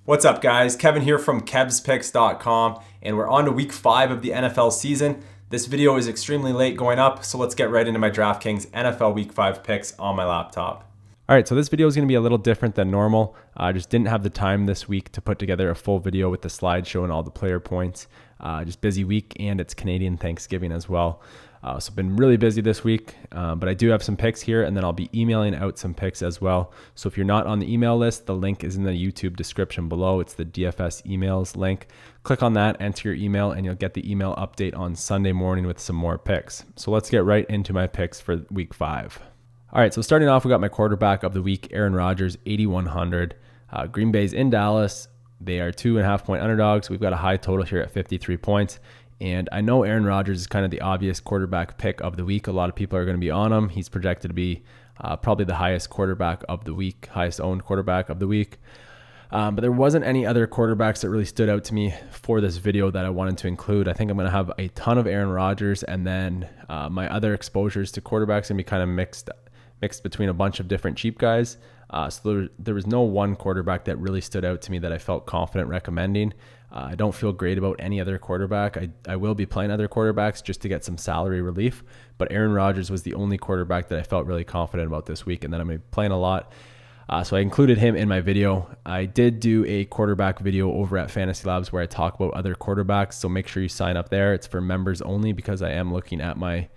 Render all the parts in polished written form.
What's up, guys? Kevin here from KevsPicks.com, and we're on to week 5 of the NFL season. This video is extremely late going up, so let's get right into my DraftKings NFL week 5 picks on my laptop. All right, so this video is going to be a little different than normal. I just didn't have the time this week to put together a full video with the slides showing all the player points. Just busy week, and it's Canadian Thanksgiving as well. So I've been really busy this week, but I do have some picks here, and then I'll be emailing out some picks as well. So if you're not on the email list, the link is in the YouTube description below. It's the DFS emails link. Click on that, enter your email, and you'll get the email update on Sunday morning with some more picks. So let's get right into my picks for week 5. All right, so starting off, we got my quarterback of the week, Aaron Rodgers, 8,100. Green Bay's in Dallas. They are 2.5-point underdogs. We've got a high total here at 53 points. And I know Aaron Rodgers is kind of the obvious quarterback pick of the week. A lot of people are going to be on him. He's projected to be probably the highest quarterback of the week, highest owned quarterback of the week. But there wasn't any other quarterbacks that really stood out to me for this video that I wanted to include. I think I'm going to have a ton of Aaron Rodgers, and then my other exposures to quarterbacks are going to be kind of mixed between a bunch of different cheap guys. So there was no one quarterback that really stood out to me that I felt confident recommending. I don't feel great about any other quarterback. I will be playing other quarterbacks just to get some salary relief, but Aaron Rodgers was the only quarterback that I felt really confident about this week, and then I'm playing a lot. So I included him in my video. I did do a quarterback video over at Fantasy Labs where I talk about other quarterbacks, so make sure you sign up there. It's for members only because I am looking at my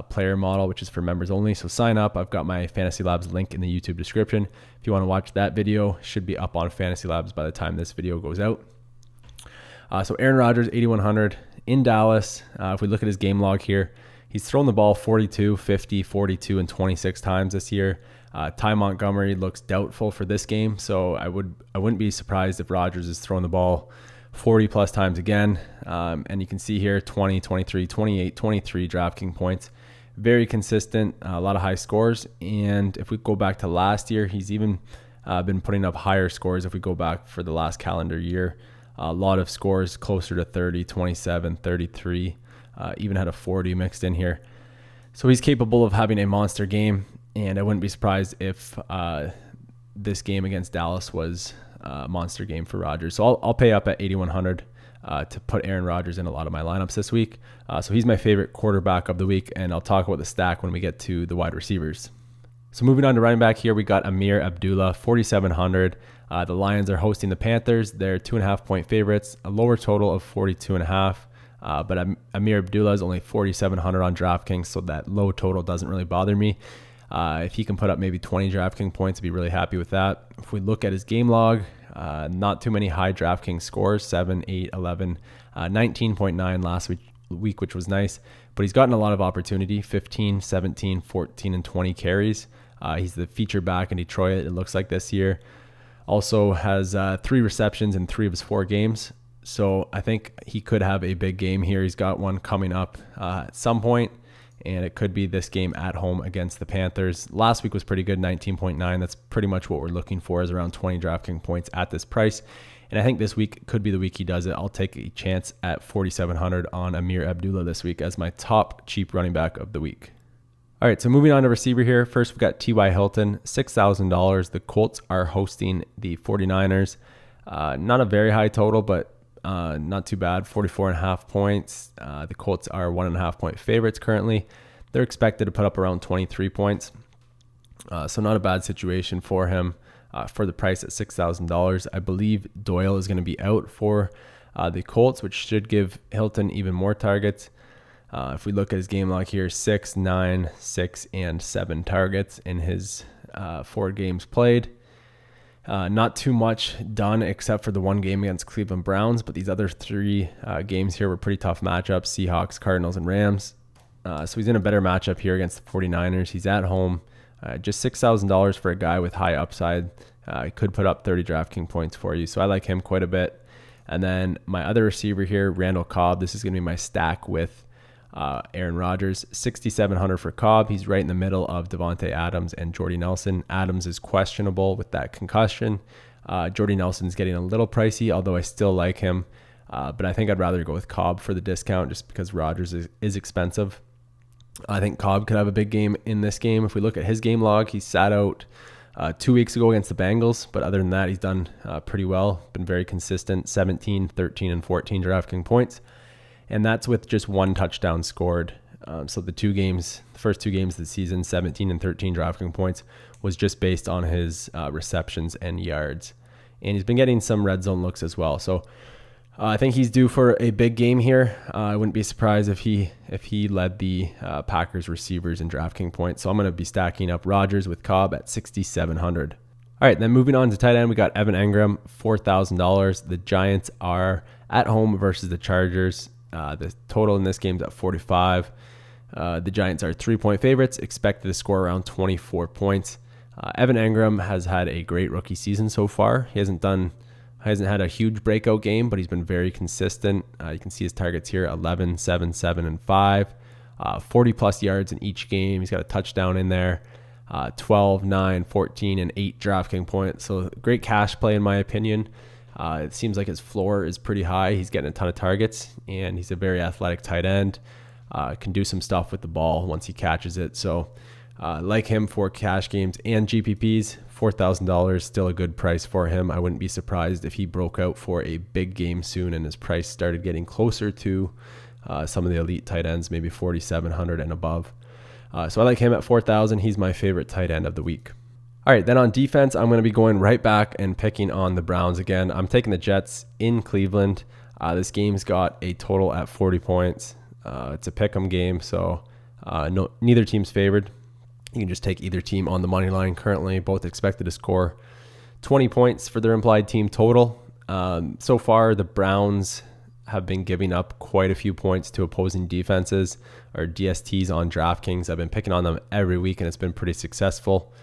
player model, which is for members only. So sign up. I've got my Fantasy Labs link in the YouTube description. If you want to watch that video, it should be up on Fantasy Labs by the time this video goes out. So Aaron Rodgers, 8,100 in Dallas. If we look at his game log here, he's thrown the ball 42, 50, 42, and 26 times this year. Ty Montgomery looks doubtful for this game, so I wouldn't be surprised if Rodgers is throwing the ball 40 plus times again. And you can see here 20, 23, 28, 23 DraftKings points. Very consistent, a lot of high scores. And if we go back to last year, he's even been putting up higher scores if we go back for the last calendar year. A lot of scores closer to 30, 27, 33, even had a 40 mixed in here. So he's capable of having a monster game, and I wouldn't be surprised if this game against Dallas was a monster game for Rodgers. So I'll pay up at 8,100 to put Aaron Rodgers in a lot of my lineups this week. So he's my favorite quarterback of the week, and I'll talk about the stack when we get to the wide receivers. So moving on to running back here, we got Abdullah, 4,700. The Lions are hosting the Panthers. They're 2.5-point favorites, a lower total of 42.5. But Abdullah is only 4,700 on DraftKings, so that low total doesn't really bother me. If he can put up maybe 20 DraftKings points, I'd be really happy with that. If we look at his game log, not too many high DraftKings scores, 7, 8, 11, 19.9 last week, which was nice. But he's gotten a lot of opportunity, 15, 17, 14, and 20 carries. He's the feature back in Detroit, it looks like this year. Also has 3 receptions in 3 of his 4 games. So I think he could have a big game here. He's got one coming up at some point, and it could be this game at home against the Panthers. Last week was pretty good, 19.9. That's pretty much what we're looking for, is around 20 DraftKings points at this price. And I think this week could be the week he does it. I'll take a chance at 4,700 on Abdullah this week as my top cheap running back of the week. All right, so moving on to receiver here. First, we've got T.Y. Hilton, $6,000. The Colts are hosting the 49ers. Not a very high total, but not too bad, 44.5 points. The Colts are 1.5-point favorites currently. They're expected to put up around 23 points. So not a bad situation for him for the price at $6,000. I believe Doyle is going to be out for the Colts, which should give Hilton even more targets. If we look at his game log here, 6, 9, 6, and 7 targets in his 4 games played. Not too much done except for the one game against Cleveland Browns, but these other 3 games here were pretty tough matchups, Seahawks, Cardinals, and Rams. So he's in a better matchup here against the 49ers. He's at home. Just $6,000 for a guy with high upside. He could put up 30 DraftKings points for you, so I like him quite a bit. And then my other receiver here, Randall Cobb. This is going to be my stack with Aaron Rodgers, 6,700 for Cobb. He's right in the middle of Devontae Adams and Jordy Nelson. Adams is questionable with that concussion. Jordy Nelson's getting a little pricey, although I still like him. But I think I'd rather go with Cobb for the discount just because Rodgers is expensive. I think Cobb could have a big game in this game. If we look at his game log, he sat out 2 weeks ago against the Bengals, but other than that, he's done pretty well. Been very consistent, 17, 13, and 14 DraftKings points, and that's with just one touchdown scored. So the first two games of the season, 17 and 13 DraftKings points, was just based on his receptions and yards. And he's been getting some red zone looks as well. So I think he's due for a big game here. I wouldn't be surprised if he led the Packers receivers in DraftKings points. So I'm going to be stacking up Rodgers with Cobb at 6,700. All right, then moving on to tight end, we got Evan Engram, $4,000. The Giants are at home versus the Chargers. The total in this game is at 45. The Giants are 3-point favorites, expected to score around 24 points. Evan Engram has had a great rookie season so far. He hasn't had a huge breakout game, but he's been very consistent. You can see his targets here: 11, 7, 7, and 5. 40 plus yards in each game. He's got a touchdown in there. 12, 9, 14, and 8 DraftKings points. So great cash play in my opinion. It seems like his floor is pretty high. He's getting a ton of targets, and he's a very athletic tight end. Can do some stuff with the ball once he catches it. So like him for cash games and GPPs. $4,000, still a good price for him. I wouldn't be surprised if he broke out for a big game soon and his price started getting closer to some of the elite tight ends, maybe 4,700 and above. So I like him at 4,000. He's my favorite tight end of the week. All right, then on defense, I'm going to be going right back and picking on the Browns again. I'm taking the Jets in Cleveland. This game's got a total at 40 points. It's a pick'em game, so neither team's favored. You can just take either team on the money line currently. Both expected to score 20 points for their implied team total. So far, the Browns have been giving up quite a few points to opposing defenses or DSTs on DraftKings. I've been picking on them every week, and it's been pretty successful.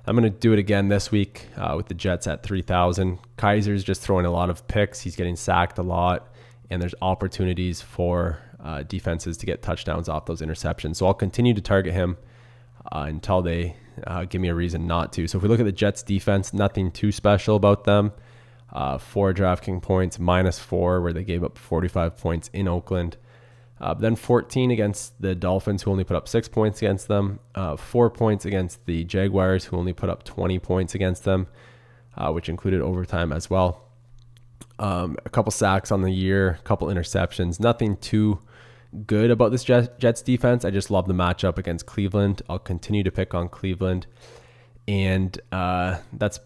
I'm going to do it again this week with the Jets at 3,000. Kaiser's just throwing a lot of picks. He's getting sacked a lot, and there's opportunities for defenses to get touchdowns off those interceptions. So I'll continue to target him until they give me a reason not to. So if we look at the Jets defense, nothing too special about them. 4 DraftKings points, -4, where they gave up 45 points in Oakland. Then 14 against the Dolphins, who only put up 6 points against them. 4 points against the Jaguars, who only put up 20 points against them, which included overtime as well. A couple sacks on the year, a couple interceptions. Nothing too good about this Jets defense. I just love the matchup against Cleveland. I'll continue to pick on Cleveland. And that's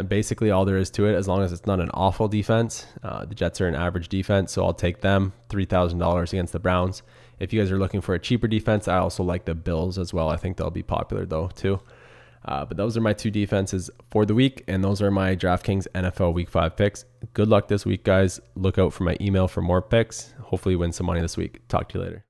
basically all there is to it, as long as it's not an awful defense. The Jets are an average defense, so I'll take them. $3,000 against the Browns. If you guys are looking for a cheaper defense, I also like the Bills as well. I think they'll be popular though too. But those are my 2 defenses for the week, and those are my DraftKings NFL Week 5 picks. Good luck this week, guys. Look out for my email for more picks. Hopefully win some money this week. Talk to you later.